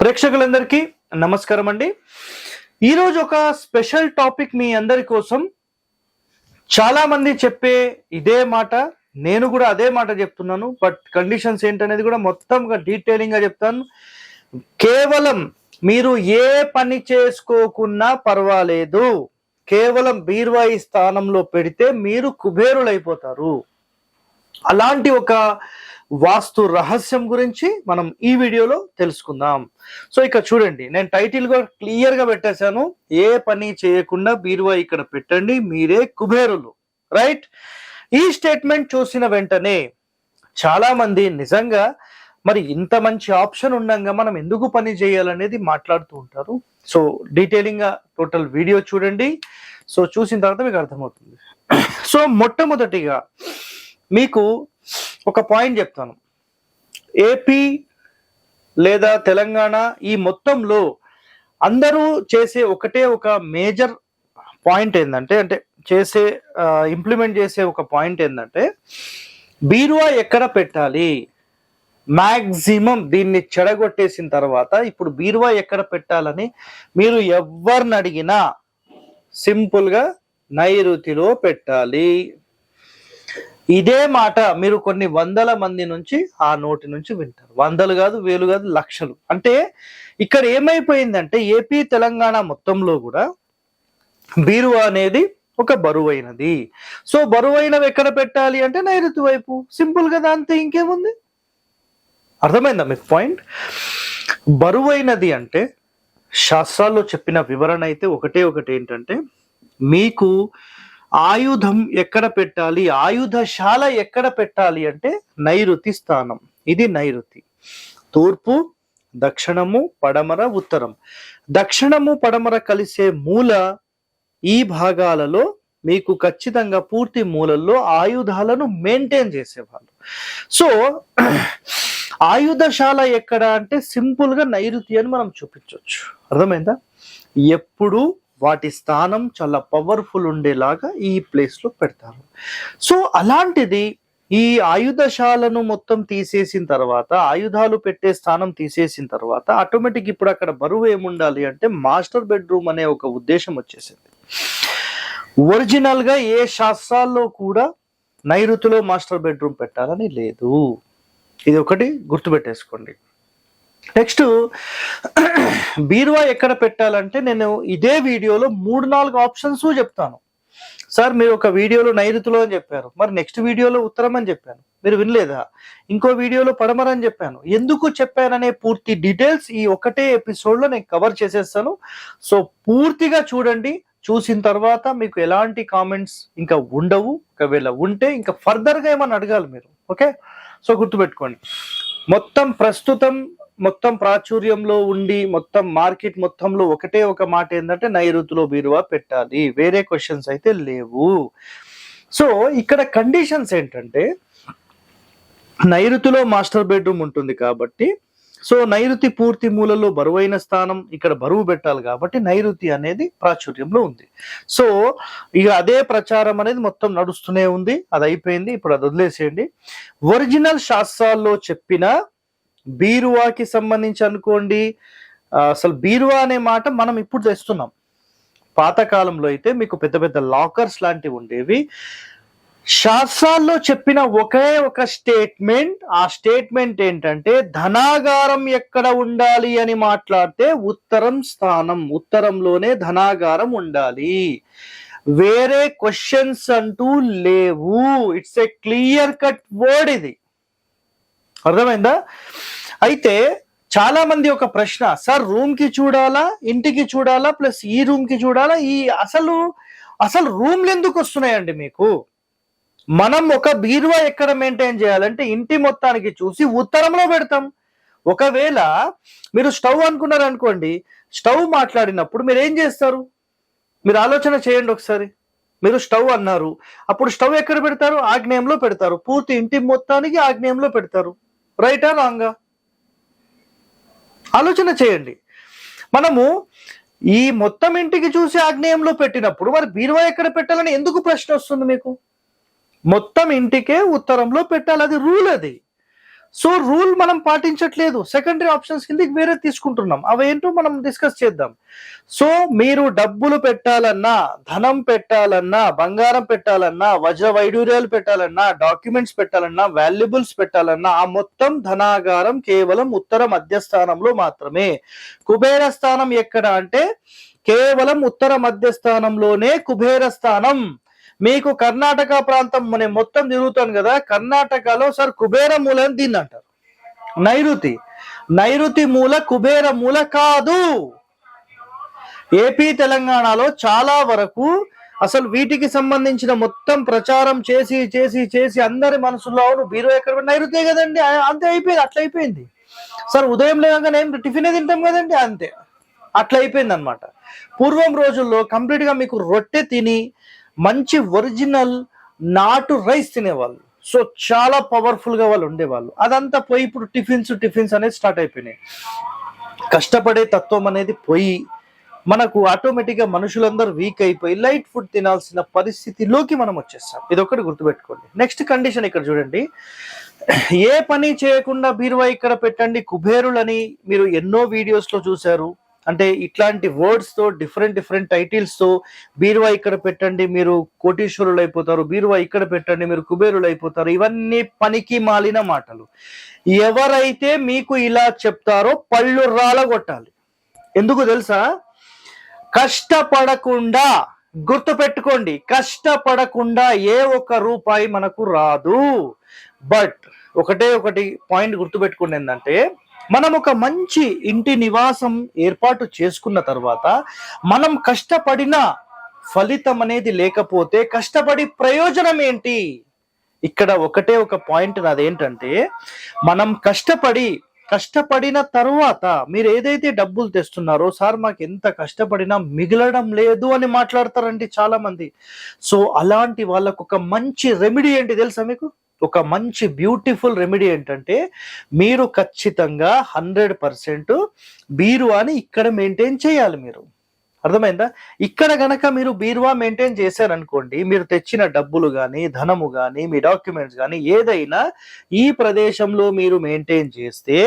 ప్రేక్షకులందరికీ నమస్కారం అండి. ఈరోజు ఒక స్పెషల్ టాపిక్ మీ అందరి కోసం. చాలా మంది చెప్పే ఇదే మాట, నేను కూడా అదే మాట చెప్తున్నాను. బట్ కండిషన్స్ ఏంటనేది కూడా మొత్తంగా డీటెయిలింగ్ గా చెప్తాను. కేవలం మీరు ఏ పని చేసుకోకున్నా పర్వాలేదు, కేవలం బీరువాయి స్థానంలో పెడితే మీరు కుబేరులైపోతారు. అలాంటి ఒక వాస్తు రహస్యం గురించి మనం ఈ వీడియోలో తెలుసుకుందాం. సో ఇక చూడండి, నేను టైటిల్ కూడా క్లియర్ గా పెట్టేశాను. ఏ పని చేయకుండా బీరువా ఇక్కడ పెట్టండి, మీరే కుబేరులు. రైట్? ఈ స్టేట్మెంట్ చూసిన వెంటనే చాలా మంది నిజంగా మరి ఇంత మంచి ఆప్షన్ ఉండగా మనం ఎందుకు పని చేయాలనేది మాట్లాడుతూ ఉంటారు. సో డీటెయిలింగ్ గా టోటల్ వీడియో చూడండి. సో చూసిన తర్వాత మీకు అర్థమవుతుంది. సో మొట్టమొదటిగా మీకు ఒక పాయింట్ చెప్తాను. ఏపీ లేదా తెలంగాణ ఈ మొత్తంలో అందరూ చేసే ఒకటే ఒక మేజర్ పాయింట్ ఏంటంటే, ఇంప్లిమెంట్ చేసే ఒక పాయింట్ ఏంటంటే, బీరువా ఎక్కడ పెట్టాలి. మ్యాక్సిమం దీన్ని చెడగొట్టేసిన తర్వాత ఇప్పుడు బీరువా ఎక్కడ పెట్టాలని మీరు ఎవరిని అడిగినా సింపుల్ గా నైరుతిలో పెట్టాలి. ఇదే మాట మీరు కొన్ని వందల మంది నుంచి ఆ నోటి నుంచి వింటారు. వందలు కాదు, వేలు కాదు, లక్షలు. అంటే ఇక్కడ ఏమైపోయిందంటే ఏపీ తెలంగాణ మొత్తంలో కూడా బీరువా అనేది ఒక బరువైనది. సో బరువైనవి ఎక్కడ పెట్టాలి అంటే నైరుతి వైపు. సింపుల్ కదా, అంతే, ఇంకేముంది. అర్థమైందా మీకు పాయింట్? బరువైనది అంటే శాస్త్రాల్లో చెప్పిన వివరణ అయితే ఒకటే ఏంటంటే, మీకు ఆయుధం ఎక్కడ పెట్టాలి, ఆయుధశాల ఎక్కడ పెట్టాలి అంటే నైరుతి స్థానం. ఇది నైరుతి. తూర్పు, దక్షిణము, పడమర, ఉత్తరం. దక్షిణము పడమర కలిసే మూల ఈ భాగాలలో మీకు ఖచ్చితంగా పూర్తి మూలల్లో ఆయుధాలను మెయింటైన్ చేసేవాళ్ళు. సో ఆయుధశాల ఎక్కడ అంటే సింపుల్ గా నైరుతి అని మనం చూపించవచ్చు. అర్థమైందా? ఎప్పుడు వాటి స్థానం చాలా పవర్ఫుల్ ఉండేలాగా ఈ ప్లేస్ లో పెడతారు. సో అలాంటిది ఈ ఆయుధశాలను మొత్తం తీసేసిన తర్వాత, ఆయుధాలు పెట్టే స్థానం తీసేసిన తర్వాత ఆటోమేటిక్ ఇప్పుడు అక్కడ బరువు ఏముండాలి అంటే మాస్టర్ బెడ్రూమ్ అనే ఒక ఉద్దేశం వచ్చేసింది. ఒరిజినల్ గా ఏ శాస్త్రాల్లో కూడా నైరుతిలో మాస్టర్ బెడ్రూమ్ పెట్టాలని లేదు. ఇది ఒకటి గుర్తుపెట్టేసుకోండి. నెక్స్ట్, బీరువా ఎక్కడ పెట్టాలంటే నేను ఇదే వీడియోలో 3-4 ఆప్షన్స్ చెప్తాను. సార్ మీరు ఒక వీడియోలో నైరుతిలో అని చెప్పారు, మరి నెక్స్ట్ వీడియోలో ఉత్తరం అని చెప్పాను, మీరు వినలేదా? ఇంకో వీడియోలో పడమర అని చెప్పాను. ఎందుకు చెప్పాననే పూర్తి డీటెయిల్స్ ఈ ఒకటే ఎపిసోడ్ లో నేను కవర్ చేసేస్తాను. సో పూర్తిగా చూడండి. చూసిన తర్వాత మీకు ఎలాంటి కామెంట్స్ ఇంకా ఉండవు. ఒకవేళ ఉంటే ఇంకా ఫర్దర్ గా ఏమన్నా అడగాలి మీరు. ఓకే? సో గుర్తుపెట్టుకోండి, మొత్తం ప్రాచుర్యంలో ఉండి మొత్తం మార్కెట్ మొత్తంలో ఒకటే ఒక మాట ఏంటంటే నైరుతిలో బీరువా పెట్టాలి. వేరే క్వశ్చన్స్ అయితే లేవు. సో ఇక్కడ కండిషన్స్ ఏంటంటే, నైరుతిలో మాస్టర్ బెడ్రూమ్ ఉంటుంది కాబట్టి, సో నైరుతి పూర్తి మూలలో బరువైన స్థానం, ఇక్కడ బరువు పెట్టాలి కాబట్టి నైరుతి అనేది ప్రాచుర్యంలో ఉంది. సో ఇక అదే ప్రచారం అనేది మొత్తం నడుస్తూనే ఉంది. అది అయిపోయింది, ఇప్పుడు అది వదిలేసేయండి. ఒరిజినల్ శాస్త్రాల్లో చెప్పిన బీరువాకి సంబంధించి అనుకోండి, అసలు బీరువా అనే మాట మనం ఇప్పుడు తెస్తున్నాం. పాతకాలంలో అయితే మీకు పెద్ద పెద్ద లాకర్స్ లాంటివి ఉండేవి. శాస్త్రాల్లో చెప్పిన ఒకే ఒక స్టేట్మెంట్, ఆ స్టేట్మెంట్ ఏంటంటే ధనాగారం ఎక్కడ ఉండాలి అని మాట్లాడితే ఉత్తరం స్థానం, ఉత్తరంలోనే ధనాగారం ఉండాలి. వేరే క్వశ్చన్స్ అంటూ లేవు. It's a clear cut word ఇది. అర్థమైందా? అయితే చాలా మంది ఒక ప్రశ్న, సార్ రూమ్ కి చూడాలా, ఇంటికి చూడాలా, ప్లస్ ఈ రూమ్ కి చూడాలా, ఈ అసలు రూమ్లు ఎందుకు వస్తున్నాయండి మీకు? మనం ఒక బీరువా ఎక్కడ మెయింటైన్ చేయాలంటే ఇంటి మొత్తానికి చూసి ఉత్తరంలో పెడతాం. ఒకవేళ మీరు స్టవ్ అనుకున్నారు అనుకోండి, స్టవ్ మాట్లాడినప్పుడు మీరు ఏం చేస్తారు? మీరు ఆలోచన చేయండి ఒకసారి. మీరు స్టవ్ అన్నారు, అప్పుడు స్టవ్ ఎక్కడ పెడతారు? ఆగ్నేయంలో పెడతారు. పూర్తి ఇంటి మొత్తానికి ఆగ్నేయంలో పెడతారు. రైటా రాంగా? ఆలోచన చేయండి. మనము ఈ మొత్తం ఇంటికి చూసి ఆగ్నేయంలో పెట్టినప్పుడు మరి బీరువా ఎక్కడ పెట్టాలని ఎందుకు ప్రశ్న వస్తుంది మీకు? మొత్తం ఇంటికే ఉత్తరంలో పెట్టాలి, అది రూల్. అది సో రూల్ మనం పాటించట్లేదు, సెకండరీ ఆప్షన్స్ కిందకి వేరే తీసుకుంటున్నాం. అవేంటో మనం డిస్కస్ చేద్దాం. సో మీరు డబ్బులు పెట్టాలన్నా, ధనం పెట్టాలన్నా, బంగారం పెట్టాలన్నా, వజ్ర వైడూర్యాలు పెట్టాలన్నా, డాక్యుమెంట్స్ పెట్టాలన్నా, వాల్యుబుల్స్ పెట్టాలన్నా, ఆ మొత్తం ధనాగారం కేవలం ఉత్తర మధ్యస్థానంలో మాత్రమే. కుబేర స్థానం ఎక్కడ అంటే కేవలం ఉత్తర మధ్యస్థానంలోనే కుబేర స్థానం. మీకు కర్ణాటక ప్రాంతం నేను మొత్తం తిరుగుతాను కదా, కర్ణాటకలో సార్ కుబేర మూల అని దీన్ని అంటారు. నైరుతి మూల కుబేర మూల కాదు. ఏపీ తెలంగాణలో చాలా వరకు అసలు వీటికి సంబంధించిన మొత్తం ప్రచారం చేసి చేసి చేసి అందరి మనసులో బీరో ఎక్కడ నైరుతే కదండి, అంతే అయిపోయింది, అట్లా అయిపోయింది. సార్ ఉదయం లేగానే టిఫిన్ తింటాం కదండి, అంతే అట్లా అయిపోయింది అనమాట. పూర్వం రోజుల్లో కంప్లీట్ గా మీకు రొట్టె తిని మంచి ఒరిజినల్ నాటు రైస్ తినేవాళ్ళు. సో చాలా పవర్ఫుల్ గా వాళ్ళు ఉండేవాళ్ళు. అదంతా పోయి ఇప్పుడు టిఫిన్స్ అనేది స్టార్ట్ అయిపోయినాయి. కష్టపడే తత్వం అనేది పోయి మనకు ఆటోమేటిక్ గా మనుషులందరూ వీక్ అయిపోయి లైట్ ఫుడ్ తినాల్సిన పరిస్థితిలోకి మనం వచ్చేస్తాం. ఇది ఒకటి గుర్తుపెట్టుకోండి. నెక్స్ట్ కండిషన్ ఇక్కడ చూడండి. ఏ పని చేయకుండా బీరువా ఇక్కడ పెట్టండి కుబేరులని మీరు ఎన్నో వీడియోస్ లో చూశారు. అంటే ఇట్లాంటి వర్డ్స్ తో డిఫరెంట్ టైటిల్స్ తో బీరువా ఇక్కడ పెట్టండి మీరు కోటీశ్వరులు అయిపోతారు, బీరువా ఇక్కడ పెట్టండి మీరు కుబేరులు అయిపోతారు. ఇవన్నీ పనికి మాలిన మాటలు. ఎవరైతే మీకు ఇలా చెప్తారో పళ్ళు రాలగొట్టాలి. ఎందుకు తెలుసా? కష్టపడకుండా, గుర్తుపెట్టుకోండి, కష్టపడకుండా ఏ ఒక్క రూపాయి మనకు రాదు. బట్ ఒకటి పాయింట్ గుర్తుపెట్టుకోండి, ఏంటంటే మనం ఒక మంచి ఇంటి నివాసం ఏర్పాటు చేసుకున్న తర్వాత మనం కష్టపడిన ఫలితం అనేది లేకపోతే కష్టపడి ప్రయోజనం ఏంటి? ఇక్కడ ఒక పాయింట్ నాదేంటంటే, మనం కష్టపడిన తరువాత మీరు ఏదైతే డబ్బులు తెస్తున్నారో, సార్ మాకు ఎంత కష్టపడినా మిగలడం లేదు అని మాట్లాడతారండి చాలా మంది. సో అలాంటి వాళ్ళకు ఒక మంచి రెమెడీ ఏంటి తెలుసా మీకు? ఒక మంచి బ్యూటిఫుల్ రెమెడీ ఏంటంటే, మీరు ఖచ్చితంగా 100% బీరువాని ఇక్కడ మెయింటైన్ చేయాలి. మీరు అర్థమైందా? ఇక్కడ గనక మీరు బీరువా మెయింటైన్ చేశారనుకోండి, మీరు తెచ్చిన డబ్బులు కానీ, ధనము కానీ, మీ డాక్యుమెంట్స్ కానీ ఏదైనా ఈ ప్రదేశంలో మీరు మెయింటైన్ చేస్తే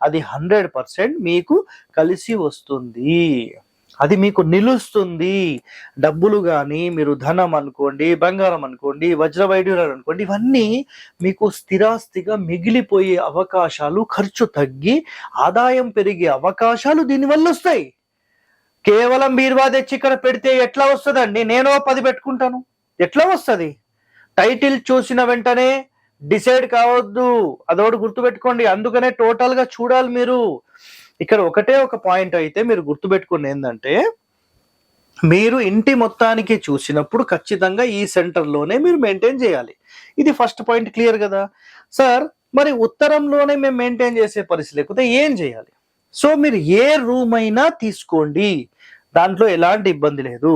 అది 100% మీకు కలిసి వస్తుంది. అది మీకు నిలుస్తుంది. డబ్బులు కానీ, మీరు ధనం అనుకోండి, బంగారం అనుకోండి, వజ్ర వైడూర్యాలు అనుకోండి, ఇవన్నీ మీకు స్థిరాస్తిగా మిగిలిపోయే అవకాశాలు, ఖర్చు తగ్గి ఆదాయం పెరిగే అవకాశాలు దీనివల్ల వస్తాయి. కేవలం బీరువా తెచ్చి ఇక్కడ పెడితే ఎట్లా వస్తుందండి? నేను 10 పెట్టుకుంటాను, ఎట్లా వస్తుంది? టైటిల్ చూసిన వెంటనే డిసైడ్ కావద్దు, అదొకటి గుర్తుపెట్టుకోండి. అందుకనే టోటల్ గా చూడాలి మీరు. ఇక్కడ ఒక పాయింట్ అయితే మీరు గుర్తుపెట్టుకుని ఏంటంటే, మీరు ఇంటి మొత్తానికి చూసినప్పుడు ఖచ్చితంగా ఈ సెంటర్లోనే మీరు మెయింటైన్ చేయాలి. ఇది ఫస్ట్ పాయింట్. క్లియర్ కదా సార్? మరి ఉత్తరంలోనే మేము మెయింటైన్ చేసే పరిస్థితి లేకపోతే ఏం చేయాలి? సో మీరు ఏ రూమ్ అయినా తీసుకోండి, దాంట్లో ఎలాంటి ఇబ్బంది లేదు.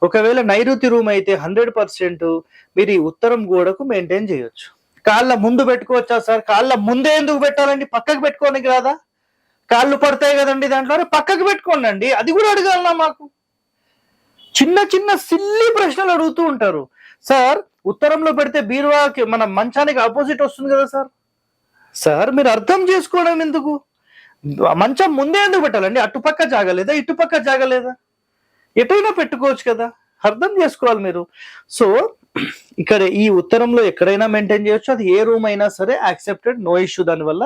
ఒకవేళ నైరుతి రూమ్ అయితే 100% మీరు ఈ ఉత్తరం గోడకు మెయింటైన్ చేయొచ్చు. కాళ్ళ ముందు పెట్టుకోవచ్చా సార్? కాళ్ళ ముందే ఎందుకు పెట్టాలండి? పక్కకు పెట్టుకోనికి రాదా? కాళ్ళు పడతాయి కదండి దాంట్లో, పక్కకు పెట్టుకోండి. అది కూడా అడగాలన్నా? మాకు చిన్న సిల్లీ ప్రశ్నలు అడుగుతూ ఉంటారు. సార్ ఉత్తరంలో పెడితే బీరువాకి మన మంచానికి ఆపోజిట్ వస్తుంది కదా సార్. సార్ మీరు అర్థం చేసుకోవడం ఎందుకు? మంచం ముందే ఎందుకు పెట్టాలండి? అటుపక్క జాగలేదా, ఇటుపక్క జాగలేదా? ఎటైనా పెట్టుకోవచ్చు కదా, అర్థం చేసుకోవాలి మీరు. సో ఇక్కడ ఈ ఉత్తరంలో ఎక్కడైనా మెయింటైన్ చేయొచ్చు, అది ఏ రూమ్ అయినా సరే యాక్సెప్టెడ్, నో ఇష్యూ. దానివల్ల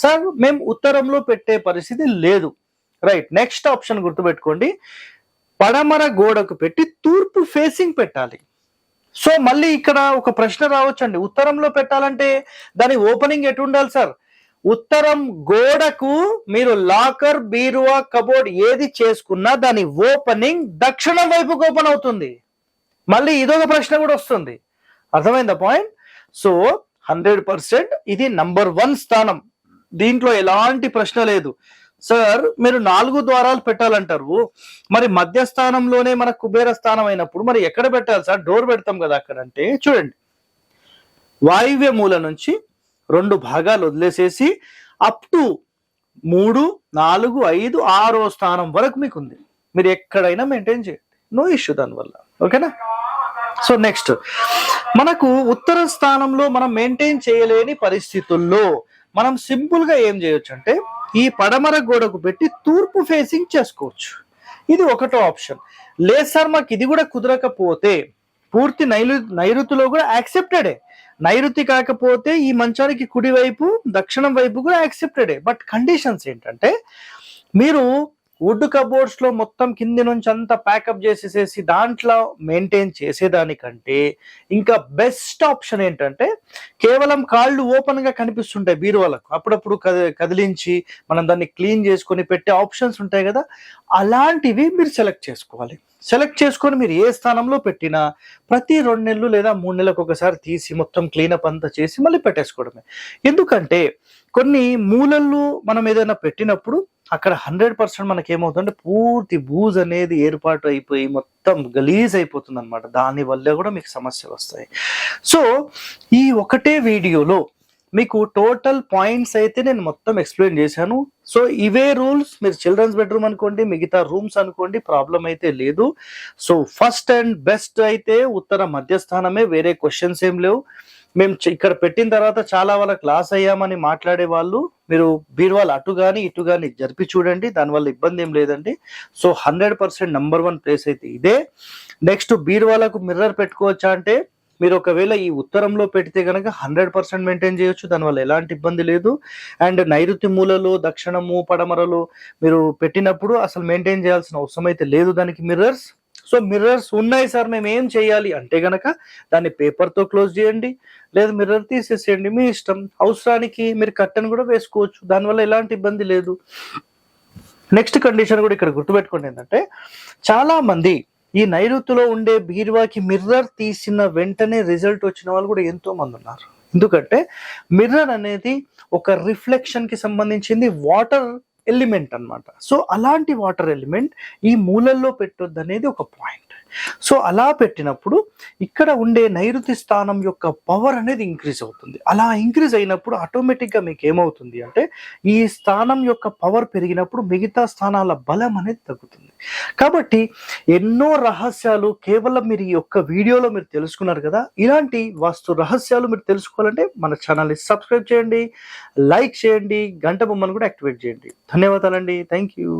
సార్ మేము ఉత్తరంలో పెట్టే పరిస్థితి లేదు. రైట్. నెక్స్ట్ ఆప్షన్ గుర్తుపెట్టుకోండి, పడమర గోడకు పెట్టి తూర్పు ఫేసింగ్ పెట్టాలి. సో మళ్ళీ ఇక్కడ ఒక ప్రశ్న రావచ్చండి, ఉత్తరంలో పెట్టాలంటే దాని ఓపెనింగ్ ఎటు ఉండాలి సార్? ఉత్తరం గోడకు మీరు లాకర్, బీరువా, కబోర్డ్ ఏది చేసుకున్నా దాని ఓపెనింగ్ దక్షిణం వైపుకు ఓపెన్ అవుతుంది. మళ్ళీ ఇదొక ప్రశ్న కూడా వస్తుంది. అర్థమైందా పాయింట్? సో 100% ఇది నంబర్ 1 స్థానం, దీంట్లో ఎలాంటి ప్రశ్న లేదు. సార్ మీరు 4 ద్వారాలు పెట్టాలంటారు, మరి మధ్యస్థానంలోనే మన కుబేర స్థానం అయినప్పుడు మరి ఎక్కడ పెట్టాలి సార్? డోర్ పెడతాం కదా అక్కడ. అంటే చూడండి, వాయువ్య మూల నుంచి 2 భాగాలు వదిలేసేసి అప్ టు 3, 4, 5, 6వ స్థానం వరకు మీకు ఉంది. మీరు ఎక్కడైనా మెయింటైన్ చేయండి, నో ఇష్యూ దానివల్ల. ఓకేనా? సో నెక్స్ట్, మనకు ఉత్తర స్థానంలో మనం మెయింటైన్ చేయలేని పరిస్థితుల్లో మనం సింపుల్ గా ఏం చేయొచ్చు అంటే ఈ పడమర గోడకు పెట్టి తూర్పు ఫేసింగ్ చేసుకోవచ్చు. ఇది ఒకటో ఆప్షన్. లేదు సార్ మాకు ఇది కూడా కుదరకపోతే పూర్తి నైరుతిలో కూడా యాక్సెప్టెడే. నైరుతి కాకపోతే ఈ మంచానికి కుడి వైపు దక్షిణం వైపు కూడా యాక్సెప్టెడే. బట్ కండిషన్స్ ఏంటంటే మీరు వుడ్ కబోర్డ్స్ లో మొత్తం కింది నుంచి అంతా ప్యాకప్ చేసేసేసి దాంట్లో మెయింటైన్ చేసేదానికంటే ఇంకా బెస్ట్ ఆప్షన్ ఏంటంటే కేవలం కాళ్ళు ఓపెన్ గా కనిపిస్తుంటాయి బీరువాలకు, అప్పుడప్పుడు కదిలించి మనం దాన్ని క్లీన్ చేసుకొని పెట్టే ఆప్షన్స్ ఉంటాయి కదా, అలాంటివి మీరు సెలెక్ట్ చేసుకోవాలి. సెలెక్ట్ చేసుకొని మీరు ఏ స్థానంలో పెట్టినా ప్రతి 2 నెలలు లేదా 3 నెలలకు ఒకసారి తీసి మొత్తం క్లీనప్ అంతా చేసి మళ్ళీ పెట్టేసుకోవడమే. ఎందుకంటే కొన్ని మూలల్లో మనం ఏదైనా పెట్టినప్పుడు అక్కడ 100% మనకి ఏమవుతుందంటే పూర్తి బూజ్ అనేది ఏర్పాటు అయిపోయి మొత్తం గలీజ్ అయిపోతుంది అనమాట. దాని వల్ల కూడా మీకు సమస్యలు వస్తాయి. సో ఈ ఒకటే వీడియోలో మీకు టోటల్ పాయింట్స్ అయితే నేను మొత్తం ఎక్స్ప్లెయిన్ చేశాను. సో ఇవే రూల్స్ మీరు చిల్డ్రన్స్ బెడ్రూమ్ అనుకోండి, మిగతా రూమ్స్ అనుకోండి, ప్రాబ్లం అయితే లేదు. సో ఫస్ట్ అండ్ బెస్ట్ అయితే ఉత్తర మధ్యస్థానమే, వేరే క్వశ్చన్స్ ఏం లేవు. మేము ఇక్కడ పెట్టిన తర్వాత చాలా వాళ్ళకి లాస్ అయ్యామని మాట్లాడే వాళ్ళు మీరు బీరువాలు అటు కానీ ఇటు కానీ జరిపి చూడండి, దానివల్ల ఇబ్బంది ఏం లేదండి. సో 100% నంబర్ 1 ప్లేస్ అయితే ఇదే. నెక్స్ట్ బీరువాలకు మిర్రర్ పెట్టుకోవచ్చా అంటే మీరు ఒకవేళ ఈ ఉత్తరంలో పెడితే కనుక 100% మెయింటైన్ చేయొచ్చు, దానివల్ల ఎలాంటి ఇబ్బంది లేదు. అండ్ నైరుతి మూలలో దక్షిణము పడమరలు మీరు పెట్టినప్పుడు అసలు మెయింటైన్ చేయాల్సిన అవసరం అయితే లేదు దానికి మిర్రర్స్. సో మిర్రర్స్ ఉన్నాయి సార్ మేము ఏం చేయాలి అంటే గనక దాన్ని పేపర్తో క్లోజ్ చేయండి, లేదు మిర్రర్ తీసేసేయండి, మీ ఇష్టం. అవసరానికి మీరు కర్టెన్ కూడా వేసుకోవచ్చు, దానివల్ల ఎలాంటి ఇబ్బంది లేదు. నెక్స్ట్ కండిషన్ కూడా ఇక్కడ గుర్తుపెట్టుకోండి ఏంటంటే చాలా మంది ఈ నైరుతిలో ఉండే బీరువాకి మిర్రర్ తీసిన వెంటనే రిజల్ట్ వచ్చిన వాళ్ళు కూడా ఎంతో మంది ఉన్నారు. ఎందుకంటే మిర్రర్ అనేది ఒక రిఫ్లెక్షన్ కి సంబంధించింది వాటర్ ఎలిమెంట్ అన్నమాట. సో అలాంటి వాటర్ ఎలిమెంట్ ఈ మూలల్లో పెట్టొద్దు అనేది ఒక పాయింట్. సో అలా పెట్టినప్పుడు ఇక్కడ ఉండే నైరుతి స్థానం యొక్క పవర్ అనేది ఇంక్రీజ్ అవుతుంది. అలా ఇంక్రీజ్ అయినప్పుడు ఆటోమేటిక్గా మీకు ఏమవుతుంది అంటే ఈ స్థానం యొక్క పవర్ పెరిగినప్పుడు మిగతా స్థానాల బలం అనేది తగ్గుతుంది. కాబట్టి ఎన్నో రహస్యాలు కేవలం మీరు ఈ యొక్క వీడియోలో మీరు తెలుసుకున్నారు కదా. ఇలాంటి వాస్తు రహస్యాలు మీరు తెలుసుకోవాలంటే మన ఛానల్ని సబ్స్క్రైబ్ చేయండి, లైక్ చేయండి, గంట బొమ్మను కూడా యాక్టివేట్ చేయండి. ధన్యవాదాలండి. Thank you.